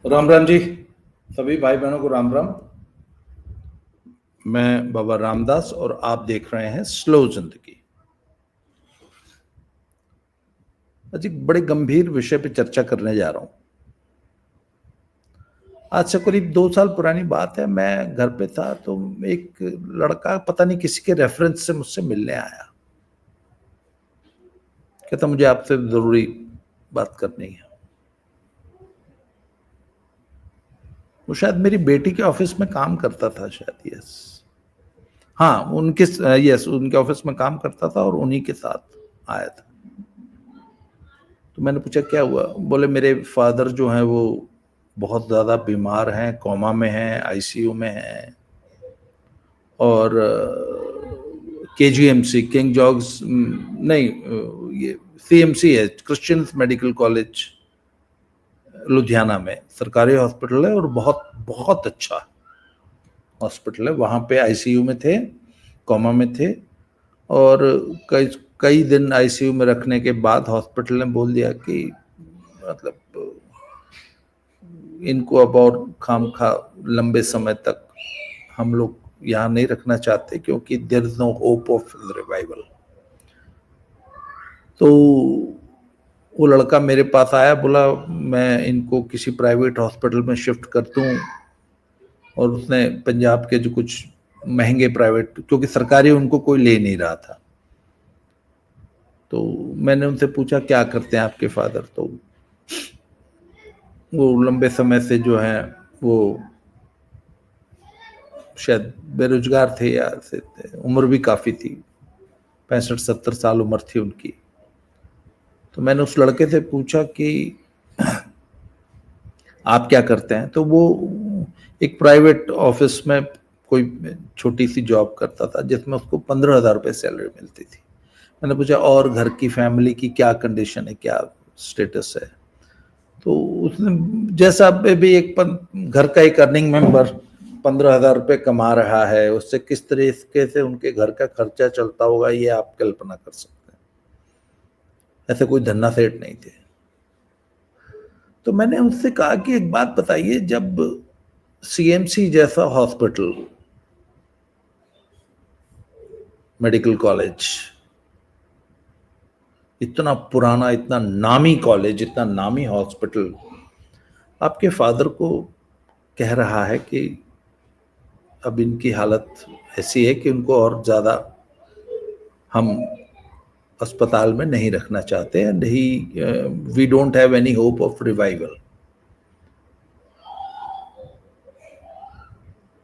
राम राम जी। सभी भाई बहनों को राम राम। मैं बाबा रामदास और आप देख रहे हैं स्लो जिंदगी। आज एक बड़े गंभीर विषय पे चर्चा करने जा रहा हूं। आज से करीब 2 साल पुरानी बात है। मैं घर पे था तो एक लड़का पता नहीं किसी के रेफरेंस से मुझसे मिलने आया। कहता मुझे आपसे जरूरी बात करनी है। वो शायद मेरी बेटी के ऑफिस में काम करता था शायद। यस, हाँ, उनके ऑफिस में काम करता था और उन्हीं के साथ आया था। तो मैंने पूछा क्या हुआ। बोले मेरे फादर जो हैं वो बहुत ज़्यादा बीमार हैं, कोमा में हैं, आईसीयू में हैं। और केजीएमसी, किंग जॉर्ज नहीं, ये सीएमसी है, क्रिश्चियन मेडिकल कॉलेज लुधियाना में, सरकारी हॉस्पिटल है और बहुत बहुत अच्छा हॉस्पिटल है। वहाँ पे आईसीयू में थे, कोमा में थे। और कई कई दिन आईसीयू में रखने के बाद हॉस्पिटल ने बोल दिया कि मतलब इनको अब और खामखा लंबे समय तक हम लोग यहाँ नहीं रखना चाहते, क्योंकि there is no hope of revival. तो वो लड़का मेरे पास आया, बोला मैं इनको किसी प्राइवेट हॉस्पिटल में शिफ्ट कर दूं। और उसने पंजाब के जो कुछ महंगे प्राइवेट, क्योंकि सरकारी उनको कोई ले नहीं रहा था। तो मैंने उनसे पूछा क्या करते हैं आपके फादर। तो वो लंबे समय से जो है वो शायद बेरोजगार थे, या से उम्र भी काफ़ी थी, 65-70 साल उम्र थी उनकी। तो मैंने उस लड़के से पूछा कि आप क्या करते हैं। तो वो एक प्राइवेट ऑफिस में कोई छोटी सी जॉब करता था, जिसमें उसको 15,000 रुपये सैलरी मिलती थी। मैंने पूछा और घर की फैमिली की क्या कंडीशन है, क्या स्टेटस है। तो उसने जैसा भी घर का एक अर्निंग मेंबर 15,000 रुपये कमा रहा है, उससे किस तरीके से उनके घर का खर्चा चलता होगा ये आप कल्पना कर सकते हैं। ऐसे कोई धन्ना सेठ नहीं थे। तो मैंने उससे कहा कि एक बात बताइए, जब सीएमसी जैसा हॉस्पिटल, मेडिकल कॉलेज, इतना पुराना, इतना नामी कॉलेज, इतना नामी हॉस्पिटल आपके फादर को कह रहा है कि अब इनकी हालत ऐसी है कि उनको और ज़्यादा हम अस्पताल में नहीं रखना चाहते, and he we don't have any hope of revival.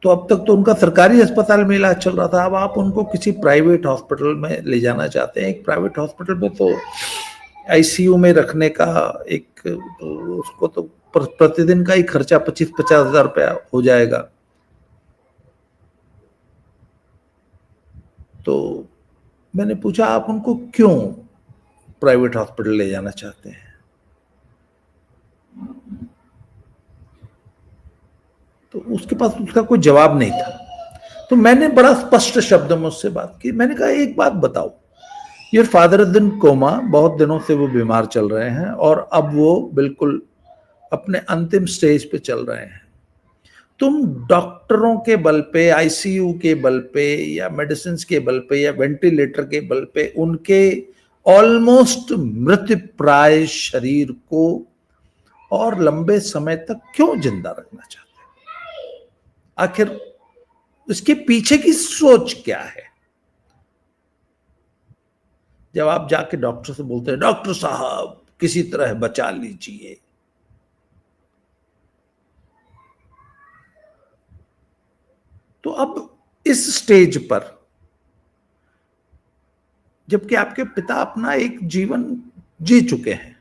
तो अब तक तो उनका सरकारी अस्पताल में इलाज चल रहा था, अब आप उनको किसी प्राइवेट हॉस्पिटल में ले जाना चाहते हैं। एक प्राइवेट हॉस्पिटल में तो आईसीयू में रखने का एक तो उसको तो प्रतिदिन का ही खर्चा 25-50 हज़ार रुपया हो जाएगा। तो मैंने पूछा आप उनको क्यों प्राइवेट हॉस्पिटल ले जाना चाहते हैं। तो उसके पास उसका कोई जवाब नहीं था। तो मैंने बड़ा स्पष्ट शब्द में उससे बात की। मैंने कहा एक बात बताओ, your father is in coma, बहुत दिनों से वो बीमार चल रहे हैं और अब वो बिल्कुल अपने अंतिम स्टेज पे चल रहे हैं। तुम डॉक्टरों के बल पे, आईसीयू के बल पे, या मेडिसिन के बल पे, या वेंटिलेटर के बल पे उनके ऑलमोस्ट मृत प्राय शरीर को और लंबे समय तक क्यों जिंदा रखना चाहते हैं? आखिर इसके पीछे की सोच क्या है? जब आप जाके डॉक्टर से बोलते हैं डॉक्टर साहब किसी तरह बचा लीजिए, तो अब इस स्टेज पर, जबकि आपके पिता अपना एक जीवन जी चुके हैं,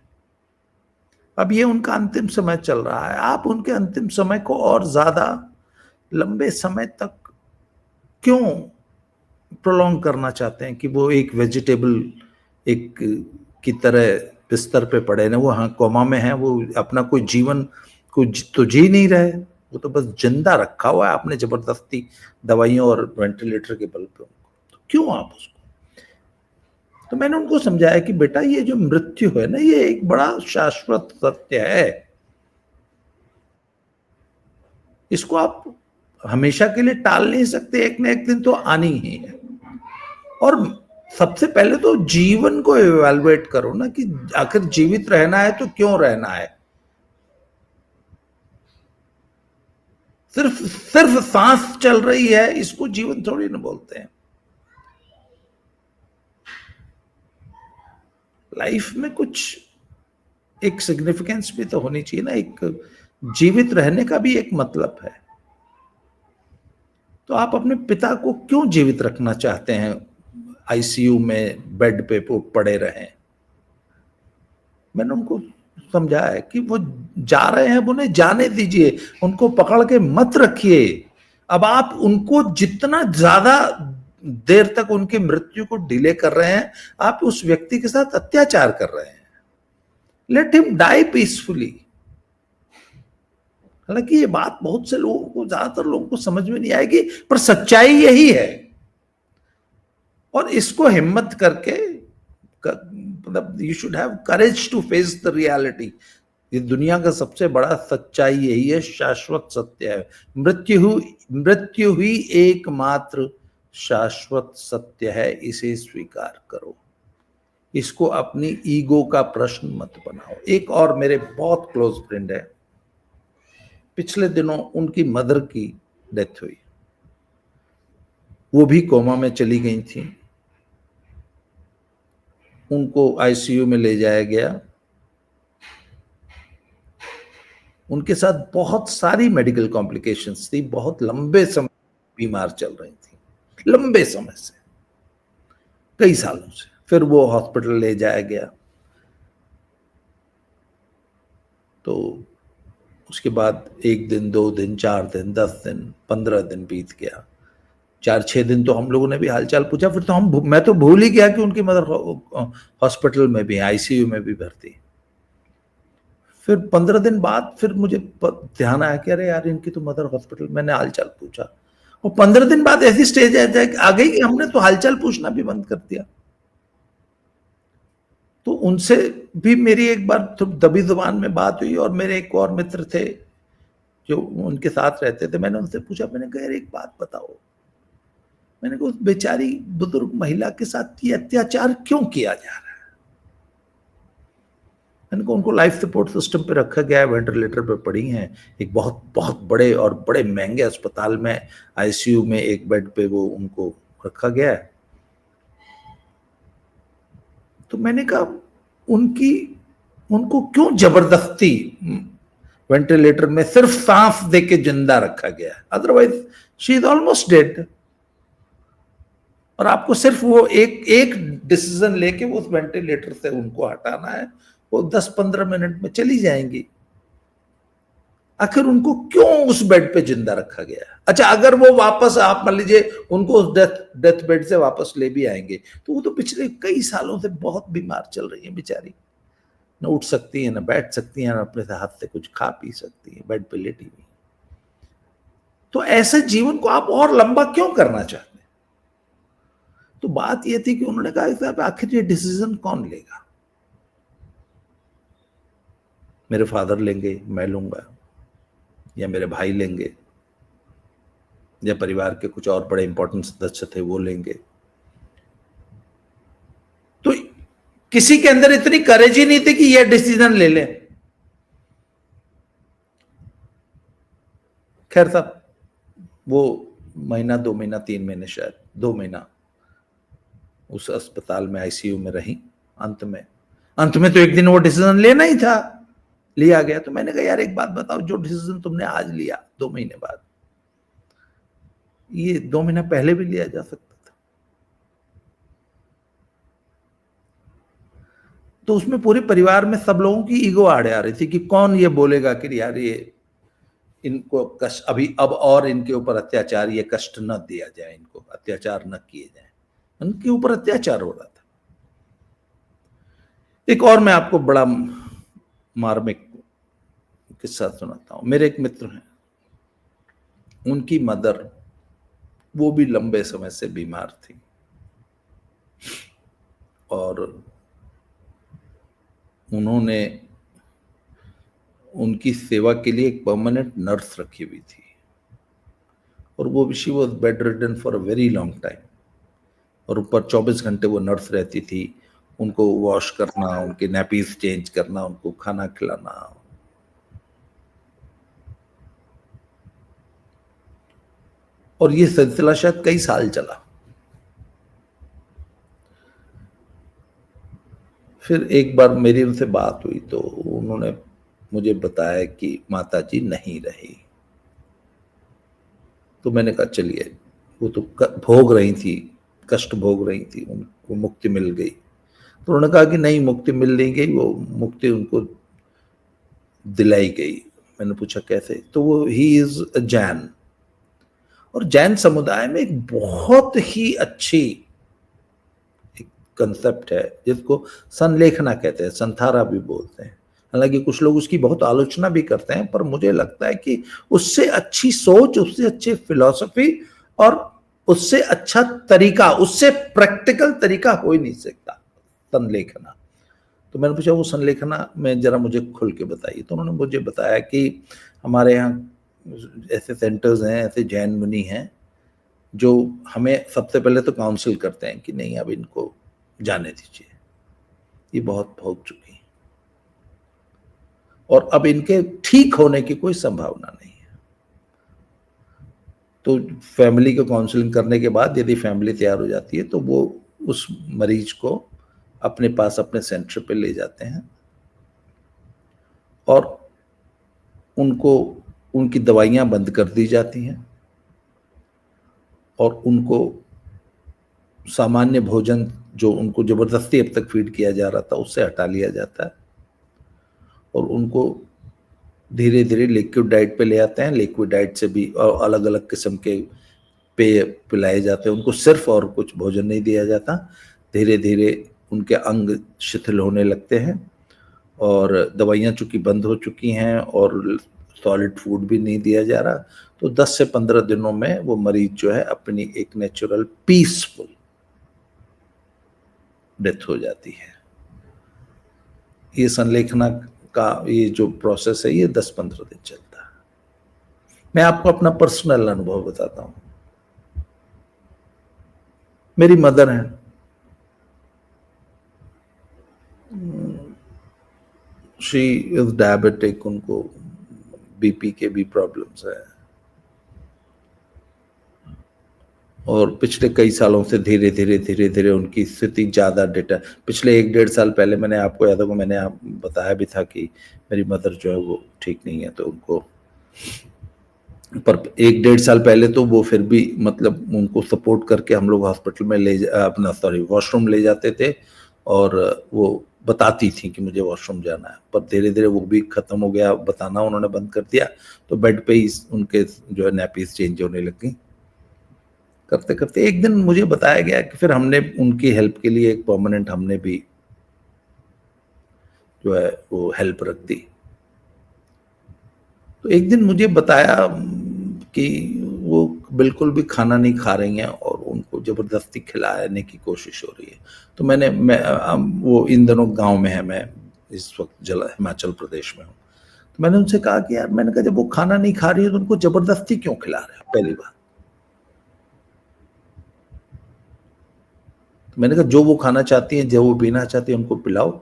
अब ये उनका अंतिम समय चल रहा है, आप उनके अंतिम समय को और ज्यादा लंबे समय तक क्यों प्रोलॉन्ग करना चाहते हैं कि वो एक वेजिटेबल एक की तरह बिस्तर पे पड़े ना। वो हाँ कोमा में है, वो अपना कोई जीवन तो जी नहीं रहे, वो तो बस जिंदा रखा हुआ है आपने जबरदस्ती दवाइयों और वेंटिलेटर के बल पे। तो क्यों आप उसको। तो मैंने उनको समझाया कि बेटा ये जो मृत्यु है ना, ये एक बड़ा शाश्वत सत्य है। इसको आप हमेशा के लिए टाल नहीं सकते, एक न एक दिन तो आनी ही है। और सबसे पहले तो जीवन को इवैल्यूएट करो ना, कि आखिर जीवित रहना है तो क्यों रहना है। सिर्फ सिर्फ सांस चल रही है, इसको जीवन थोड़ी ना बोलते हैं। लाइफ में कुछ एक सिग्निफिकेंस भी तो होनी चाहिए ना, एक जीवित रहने का भी एक मतलब है। तो आप अपने पिता को क्यों जीवित रखना चाहते हैं, आईसीयू में बेड पे वो पड़े रहें? मैंने उनको समझाया है कि वो जा रहे हैं, उन्हें जाने दीजिए, उनको पकड़ के मत रखिए। अब आप उनको जितना ज्यादा देर तक उनकी मृत्यु को डिले कर रहे हैं, आप उस व्यक्ति के साथ अत्याचार कर रहे हैं। Let him die peacefully. हालांकि ये बात बहुत से लोगों को, ज्यादातर लोगों को समझ में नहीं आएगी, पर सच्चाई यही है। और इसको हिम्मत करके, मतलब you should have courage to face the reality. ये दुनिया का सबसे बड़ा सच्चाई यही है, शाश्वत सत्य है। मृत्यु ही एकमात्र शाश्वत सत्य है, इसे स्वीकार करो। इसको अपनी ईगो का प्रश्न मत बनाओ। एक और मेरे बहुत क्लोज फ्रेंड है, पिछले दिनों उनकी मदर की डेथ हुई। वो भी कोमा में चली गई थी, उनको आईसीयू में ले जाया गया। उनके साथ बहुत सारी मेडिकल कॉम्प्लिकेशंस थी, बहुत लंबे समय बीमार चल रही थी, लंबे समय से, कई सालों से। फिर वो हॉस्पिटल ले जाया गया, तो उसके बाद 1 दिन, 2 दिन, 4 दिन, 10 दिन, 15 दिन बीत गया। 4-6 दिन तो हम लोगों ने भी हालचाल पूछा, फिर तो मैं तो भूल ही गया कि उनकी मदर हॉस्पिटल में भी, आईसीयू में भी भर्ती। फिर 15 दिन बाद फिर मुझे ध्यान आया कि अरे यार, इनकी तो मदर हॉस्पिटल। मैंने हालचाल पूछा, और 15 दिन बाद ऐसी स्टेज आ गई कि हमने तो हालचाल पूछना भी बंद कर दिया। तो उनसे भी मेरी एक बार तो दबी जुबान में बात हुई, और मेरे एक और मित्र थे जो उनके साथ रहते थे। मैंने उनसे पूछा, मैंने कहा यार एक बात बताओ, मैंने कहा उस बेचारी बुजुर्ग महिला के साथ ये अत्याचार क्यों किया जा रहा है? मैंने कहा उनको लाइफ सपोर्ट सिस्टम पे रखा गया है, वेंटिलेटर पे पड़ी हैं, एक बहुत बहुत बड़े और बड़े महंगे अस्पताल में आईसीयू में एक बेड पे वो उनको रखा गया है। तो मैंने कहा उनको क्यों जबरदस्ती वेंटिलेटर में सिर्फ सांस देके जिंदा रखा गया है? Otherwise she is almost dead. और आपको सिर्फ वो एक डिसीजन लेके वो उस वेंटिलेटर से उनको हटाना है, वो 10-15 मिनट में चली जाएंगी। आखिर उनको क्यों उस बेड पे जिंदा रखा गया? अच्छा, अगर वो वापस, आप मान लीजिए उनको उस डेथ बेड से वापस ले भी आएंगे, तो वो तो पिछले कई सालों से बहुत बीमार चल रही है बेचारी, न उठ सकती है, न बैठ सकती है, न अपने हाथ से कुछ खा पी सकती है, बेड पे लेटी हुई। तो ऐसे जीवन को आप और लंबा क्यों करना चाहते हैं? तो बात यह थी कि उन्होंने कहा साहब, आखिर ये डिसीजन कौन लेगा? मेरे फादर लेंगे, मैं लूंगा, या मेरे भाई लेंगे, या परिवार के कुछ और बड़े इंपॉर्टेंट सदस्य थे वो लेंगे? तो किसी के अंदर इतनी करेज ही नहीं थी कि यह डिसीजन ले ले। खैर साहब, वो महीना, 2 महीना, 3 महीने, शायद 2 महीना उस अस्पताल में आईसीयू में रही। अंत में तो एक दिन वो डिसीजन लेना ही था, लिया गया। तो मैंने कहा यार एक बात बताओ, जो डिसीजन तुमने आज लिया 2 महीने बाद, ये 2 महीना पहले भी लिया जा सकता था। तो उसमें पूरे परिवार में सब लोगों की ईगो आड़े आ रही थी कि कौन ये बोलेगा कि यार ये इनको कष्ट, अभी अब और इनके ऊपर अत्याचार, ये कष्ट न दिया जाए, इनको अत्याचार न किए जाए। उनके ऊपर अत्याचार हो रहा था। एक और मैं आपको बड़ा मार्मिक किस्सा सुनाता हूं। मेरे एक मित्र हैं, उनकी मदर, वो भी लंबे समय से बीमार थी, और उन्होंने उनकी सेवा के लिए एक परमानेंट नर्स रखी हुई थी। और वो she was bed ridden for a very long time, और ऊपर 24 घंटे वो नर्स रहती थी, उनको वॉश करना, उनके नैपीज चेंज करना, उनको खाना खिलाना। और ये सिलसिला शायद कई साल चला। फिर एक बार मेरी उनसे बात हुई तो उन्होंने मुझे बताया कि माता जी नहीं रही। तो मैंने कहा चलिए, वो तो भोग रही थी, कष्ट भोग रही थी, उनको मुक्ति मिल गई। तो उन्होंने कहा कि नहीं, मुक्ति मिल नहीं गई, वो मुक्ति उनको दिलाई गई। मैंने पूछा कैसे? तो वो ही इज अ जैन, और जैन समुदाय में एक बहुत ही अच्छी एक कंसेप्ट है जिसको संलेखना कहते हैं, संथारा भी बोलते हैं। हालांकि कुछ लोग उसकी बहुत आलोचना भी करते हैं, पर मुझे लगता है कि उससे अच्छी सोच, उससे अच्छी फिलॉसफी और उससे अच्छा तरीका, उससे प्रैक्टिकल तरीका हो ही नहीं सकता संलेखना। तो मैंने पूछा वो संलेखना में जरा मुझे खुल के बताइए। तो उन्होंने मुझे बताया कि हमारे यहाँ ऐसे सेंटर्स हैं, ऐसे जैन मुनि हैं जो हमें सबसे पहले तो काउंसिल करते हैं कि नहीं, अब इनको जाने दीजिए, ये बहुत भोग चुकी हैं और अब इनके ठीक होने की कोई संभावना नहीं है। तो फैमिली को काउंसलिंग करने के बाद यदि फैमिली तैयार हो जाती है तो वो उस मरीज को अपने पास अपने सेंटर पे ले जाते हैं और उनको उनकी दवाइयाँ बंद कर दी जाती हैं और उनको सामान्य भोजन जो उनको ज़बरदस्ती अब तक फीड किया जा रहा था उससे हटा लिया जाता है और उनको धीरे धीरे लिक्विड डाइट पे ले आते हैं। लिक्विड डाइट से भी अलग अलग किस्म के पेय पिलाए जाते हैं उनको, सिर्फ और कुछ भोजन नहीं दिया जाता। धीरे धीरे उनके अंग शिथिल होने लगते हैं और दवाइयाँ चूंकि बंद हो चुकी हैं और सॉलिड फूड भी नहीं दिया जा रहा, तो 10 से 15 दिनों में वो मरीज जो है अपनी एक नेचुरल पीसफुल डेथ हो जाती है। ये संलेखना का ये जो प्रोसेस है ये 10-15 दिन चलता है। मैं आपको अपना पर्सनल अनुभव बताता हूँ। मेरी मदर हैं, शी इज डायबिटिक, उनको बीपी के भी प्रॉब्लम्स है और पिछले कई सालों से धीरे धीरे उनकी स्थिति ज़्यादा डेटा, पिछले 1-1.5 साल पहले मैंने आपको याद होगा, मैंने आप बताया भी था कि मेरी मदर जो है वो ठीक नहीं है। तो उनको, पर 1-1.5 साल पहले तो वो फिर भी मतलब उनको सपोर्ट करके हम लोग हॉस्पिटल में अपना वॉशरूम ले जाते थे और वो बताती थी कि मुझे वॉशरूम जाना है, पर धीरे धीरे वो भी खत्म हो गया, बताना उन्होंने बंद कर दिया। तो बेड पे ही उनके जो है नैपीज चेंज होने लगी। करते करते एक दिन मुझे बताया गया कि फिर हमने उनकी हेल्प के लिए एक परमानेंट हमने भी जो है वो हेल्प रख दी। तो एक दिन मुझे बताया कि वो बिल्कुल भी खाना नहीं खा रही हैं और उनको ज़बरदस्ती खिलाने की कोशिश हो रही है। तो वो इन दिनों गांव में है, मैं इस वक्त हिमाचल प्रदेश में हूँ। तो मैंने उनसे कहा कि यार, मैंने कहा जब वो खाना नहीं खा रही है तो उनको ज़बरदस्ती क्यों खिला रहे हो? पहली बात तो मैंने कहा जो वो खाना चाहती हैं, जो वो पीना चाहती है उनको पिलाओ,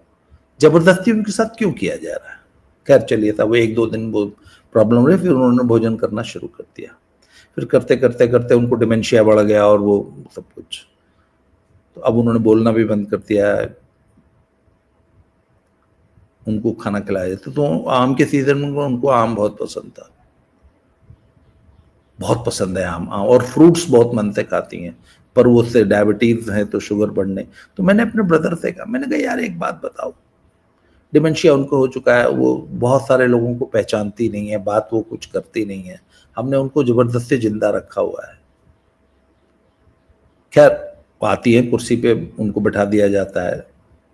ज़बरदस्ती उनके साथ क्यों किया जा रहा है? खैर चलिए, था वो 1-2 दिन वो प्रॉब्लम रही, फिर उन्होंने भोजन करना शुरू कर दिया। फिर करते करते करते उनको डिमेंशिया बढ़ गया और वो सब कुछ, तो अब उन्होंने बोलना भी बंद कर दिया है। उनको खाना खिलाया जाता तो आम के सीजन में उनको आम बहुत पसंद था, बहुत पसंद है आम, और फ्रूट्स बहुत मन से खाती हैं, पर वो उससे डायबिटीज है तो शुगर बढ़ने। तो मैंने अपने ब्रदर से कहा, मैंने कहा यार एक बात बताओ, डिमेंशिया उनको हो चुका है, वो बहुत सारे लोगों को पहचानती नहीं है, बात वो कुछ करती नहीं है, हमने उनको जबरदस्ती जिंदा रखा हुआ है। खैर वो आती है, कुर्सी पे उनको बैठा दिया जाता है,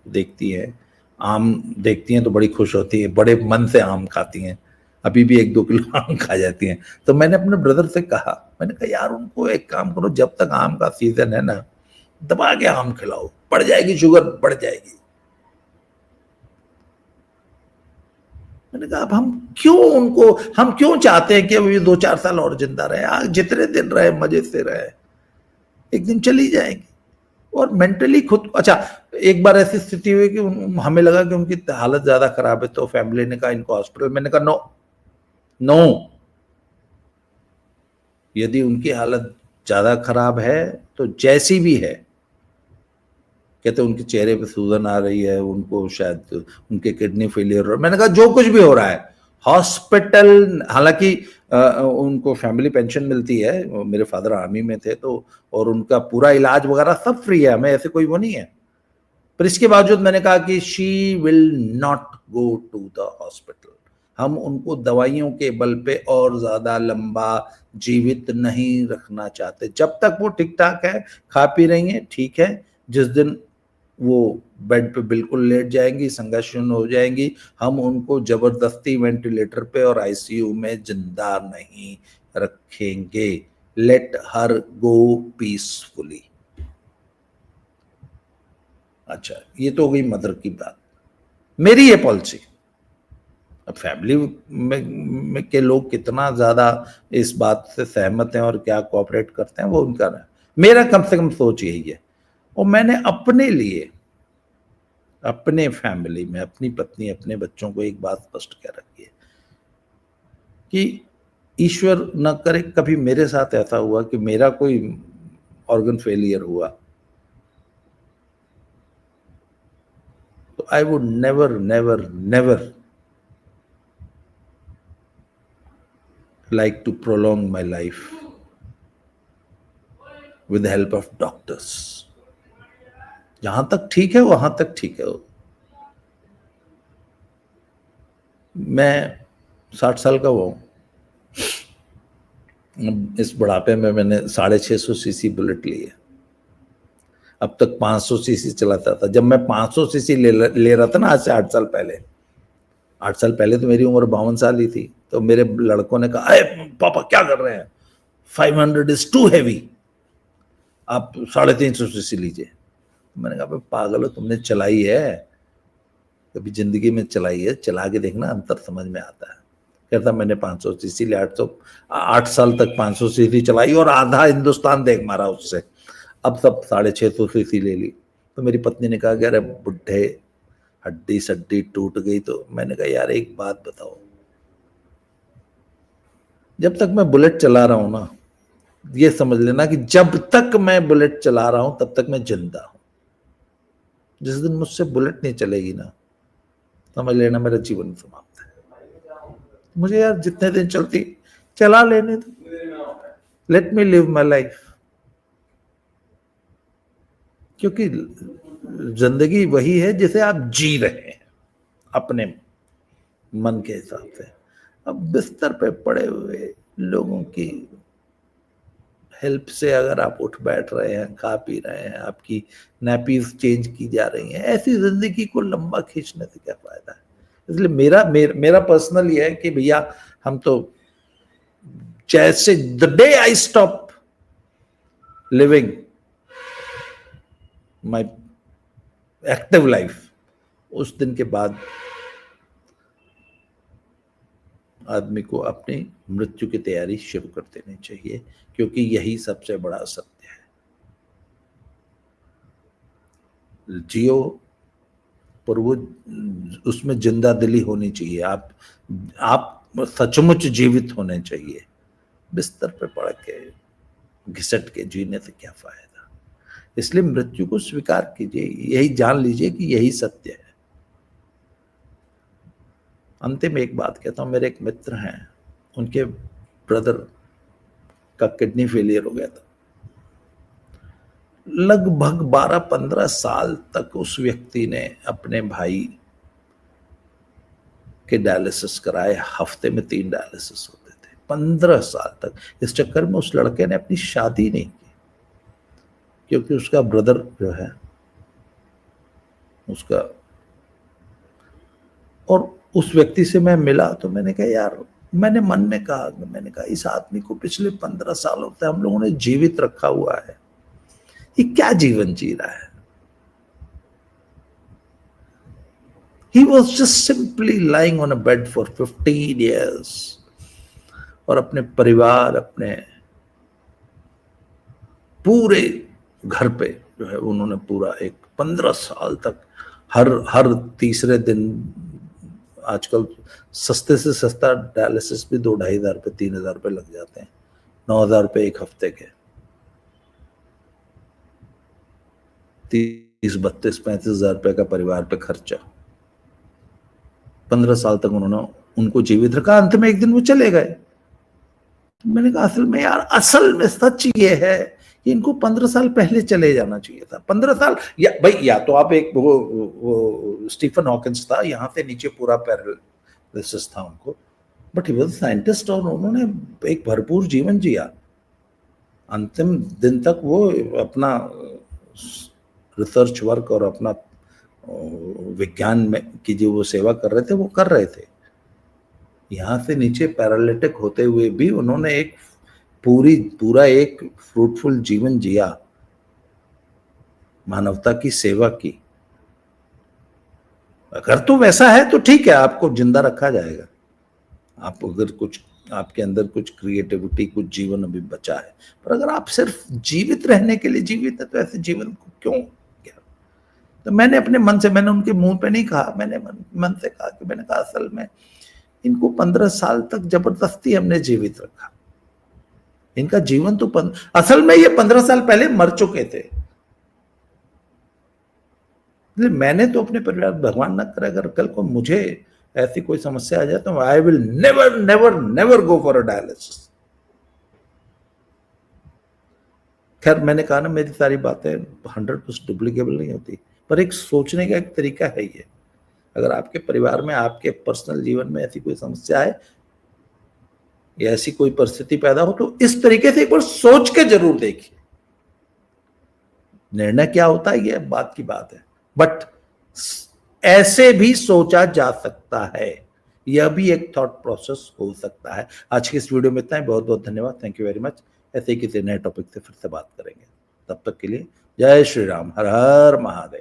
देखती है, आम देखती हैं तो बड़ी खुश होती है, बड़े मन से आम खाती हैं, अभी भी 1-2 किलो आम खा जाती हैं। तो मैंने अपने ब्रदर से कहा, मैंने कहा यार उनको एक काम करो, जब तक आम का सीजन है ना, दबा के आम खिलाओ, बढ़ जाएगी शुगर, बढ़ जाएगी। मैंने कहा अब हम क्यों चाहते हैं कि अब ये 2-4 साल और जिंदा रहे, जितने दिन रहे मजे से रहे, एक दिन चली जाएंगे। और मेंटली खुद, अच्छा एक बार ऐसी स्थिति हुई कि हमें लगा कि उनकी हालत ज्यादा खराब है, तो फैमिली ने कहा इनको हॉस्पिटल, मैंने कहा नो नो, यदि उनकी हालत ज्यादा खराब है तो जैसी भी है, कहते उनके चेहरे पे सूजन आ रही है, उनको शायद उनके किडनी फेलियर हो, मैंने कहा जो कुछ भी हो रहा है हॉस्पिटल, हालांकि उनको फैमिली पेंशन मिलती है, मेरे फादर आर्मी में थे तो, और उनका पूरा इलाज वगैरह सब फ्री है, हमें ऐसे कोई वो नहीं है, पर इसके बावजूद मैंने कहा कि she will not go to the hospital, हम उनको दवाइयों के बल पे और ज्यादा लंबा जीवित नहीं रखना चाहते, जब तक वो ठीक ठाक है, खा पी रही हैं ठीक है, जिस दिन वो बेड पे बिल्कुल लेट जाएंगी, संघर्षण हो जाएंगी, हम उनको जबरदस्ती वेंटिलेटर पे और आईसीयू में जिंदा नहीं रखेंगे, लेट हर गो पीसफुली। अच्छा, ये तो हो गई मदर की बात, मेरी ये पॉलिसी। अब फैमिली में के लोग कितना ज्यादा इस बात से सहमत हैं और क्या कोऑपरेट करते हैं वो उनका ना, मेरा कम से कम सोच यही है। और मैंने अपने लिए, अपने फैमिली में, अपनी पत्नी, अपने बच्चों को एक बात स्पष्ट कह रखी है कि ईश्वर न करे कभी मेरे साथ ऐसा हुआ कि मेरा कोई ऑर्गन फेलियर हुआ, तो I would never never never like to prolong my life with the help of doctors. जहां तक ठीक है वहां तक ठीक है। मैं 60 साल का हुआ हूं, इस बुढ़ापे में मैंने 650 सीसी बुलेट ली है, अब तक 500 सीसी चलाता था। जब मैं 500 सीसी ले रहा था ना, आज से 8 साल पहले, 8 साल पहले तो मेरी उम्र 52 साल ही थी, तो मेरे लड़कों ने कहा अरे पापा क्या कर रहे हैं, 500 इज टू हैवी, आप 350 सीसी लीजिए। मैंने कहा पागल हो, तुमने चलाई है, कभी जिंदगी में चलाई है, चला के देखना, अंतर समझ में आता है। कहता मैंने 500 सीसी ले 8 साल तक 500 सीसी चलाई और आधा हिंदुस्तान देख मारा उससे, अब सब 650 सीसी ले ली। तो मेरी पत्नी ने कहा कि अरे बुढ़े, हड्डी सड्डी टूट गई। तो मैंने कहा यार एक बात बताओ, जब तक मैं बुलेट चला रहा हूं ना, ये समझ लेना कि जब तक मैं बुलेट चला रहा हूं तब तक मैं जिंदा हूं। जिस दिन मुझसे बुलेट नहीं चलेगी ना, समझ लेना मेरा जीवन समाप्त है। मुझे यार जितने दिन चलती चला लेने दो, let me live my life, क्योंकि जिंदगी वही है जिसे आप जी रहे हैं अपने मन के हिसाब से। अब बिस्तर पे पड़े हुए लोगों की हेल्प से अगर आप उठ बैठ रहे हैं, खा पी रहे हैं, आपकी नैपीज चेंज की जा रही हैं, ऐसी जिंदगी को लंबा खींचने से क्या फायदा है। इसलिए मेरा पर्सनल ये है कि भैया हम तो जैसे the day I stop living my active life, उस दिन के बाद आदमी को अपनी मृत्यु की तैयारी शुरू कर देनी चाहिए, क्योंकि यही सबसे बड़ा सत्य है। जियो पर वो उसमें जिंदा दिली होनी चाहिए, आप सचमुच जीवित होने चाहिए। बिस्तर पे पड़ के घिसट के जीने से क्या फायदा। इसलिए मृत्यु को स्वीकार कीजिए, यही जान लीजिए कि यही सत्य है। अंतिम एक बात कहता हूं, मेरे एक मित्र हैं, उनके ब्रदर का किडनी फेलियर हो गया था। लगभग 12-15 साल तक उस व्यक्ति ने अपने भाई के डायलिसिस कराए, हफ्ते में 3 डायलिसिस होते थे, 15 साल तक। इस चक्कर में उस लड़के ने अपनी शादी नहीं की, क्योंकि उसका ब्रदर जो है उसका, और उस व्यक्ति से मैं मिला तो मैंने कहा यार, मैंने मन में कहा, मैंने कहा इस आदमी को पिछले 15 सालों से हम लोगों ने जीवित रखा हुआ है, ये क्या जीवन जी रहा है। He was just simply lying on a bed for 15 years. और अपने परिवार, अपने पूरे घर पे जो है उन्होंने पूरा एक 15 साल तक हर तीसरे दिन, आजकल सस्ते से सस्ता डायलिसिस भी 2-2,500 रुपये 3,000 रुपये लग जाते हैं, 9,000 रुपये एक हफ्ते के, 30-32-35,000 रुपये का परिवार पे खर्चा। 15 साल तक उन्होंने उनको जीवित रखा। अंत में एक दिन वो चले गए। मैंने कहा असल में यार, असल में सच ये है कि इनको 15 साल पहले चले जाना चाहिए था। 15 साल या भाई, या तो आप एक वो स्टीफन हॉकिंस था, यहां से नीचे पूरा पैरालिसिस था उनको, बट ही वाज साइंटिस्ट और उन्होंने एक भरपूर जीवन जिया। अंतिम दिन तक वो अपना रिसर्च वर्क और अपना विज्ञान में की जो वो सेवा कर रहे थे वो कर रहे थे। यहां से नीचे पैरालिटिक होते हुए भी उन्होंने एक पूरा एक फ्रूटफुल जीवन जिया, मानवता की सेवा की। अगर तो वैसा है तो ठीक है, आपको जिंदा रखा जाएगा। आप अगर कुछ, आपके अंदर कुछ क्रिएटिविटी, कुछ जीवन अभी बचा है, पर अगर आप सिर्फ जीवित रहने के लिए जीवित है तो ऐसे जीवन को क्यों? तो मैंने अपने मन से, मैंने उनके मुंह पे नहीं कहा, मैंने मन से कहा कि मैंने कहा असल में इनको 15 साल तक जबरदस्ती हमने जीवित रखा। इनका जीवन तो असल में ये 15 साल पहले मर चुके थे। मैंने तो अपने परिवार, भगवान न करे अगर कल को मुझे ऐसी कोई समस्या आ जाए तो I will never never never go for a dialysis. खैर, मैंने कहा ना, मेरी सारी बातें 100% डुप्लीकेबल नहीं होती, पर एक सोचने का एक तरीका है ये। अगर आपके परिवार में, आपके पर्सनल जीवन में ऐसी कोई समस्या है या ऐसी कोई परिस्थिति पैदा हो तो इस तरीके से एक बार सोच के जरूर देखिए। निर्णय क्या होता है ये बात की बात है, बट ऐसे भी सोचा जा सकता है, यह भी एक थॉट प्रोसेस हो सकता है। आज की इस वीडियो में इतना ही। बहुत बहुत धन्यवाद। Thank you very much. ऐसे ही किसी नए टॉपिक से फिर से बात करेंगे। तब तक के लिए जय श्री राम, हर हर महादेव।